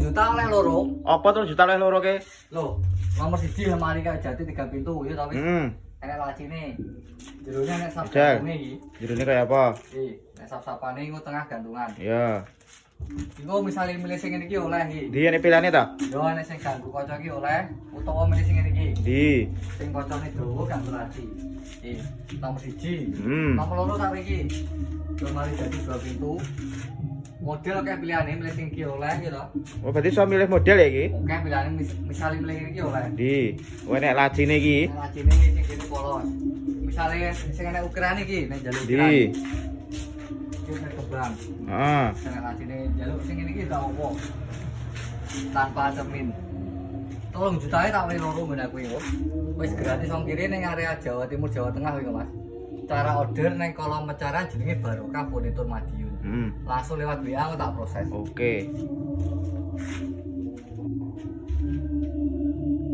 juta oleh loro. Apa 3 juta oleh loro ke? Loh, nomor 1 lemari kayak jati 3 pintu ya tapi. Enek lacine. Jerone enek sap-sapane iki. Jerone kayak apa? Iki, nek sap-sapane iku tengah gantungan. Iya. Iku misale milih sing ngene iki oleh iki. Di ini pilihane ta? Yo nek sing ganggu kaca iki oleh utawa milih sing ngene iki. Di. Sing kacane dawa ganggu laci. Iki, nomor 1. Hmm. Nomor loro tak iki. Lemari jati 2 pintu. Model kayak pilihane milih sing iki oleh gitu. Oh, berarti iso milih model ya iki? Oke, pilihane misale milih ngene iki oleh. Di. Oh, enek lacine iki. Nek lacine sing kene polos. Misale sing enek ukuran iki nek njaluk ukuran. Di. Iki nek kebang. Heeh. Sing lacine njaluk sing ngene iki tak opo. Tanpa cermin. 3 juta tak wae loro ngene aku yo. Wis gratis ongkire ning area Jawa Timur, Jawa Tengah iki, Mas. Cara order ning kolom pencarian jenenge Barokah Furnitur Madiun. Langsung lewat WA aku tak proses. Oke.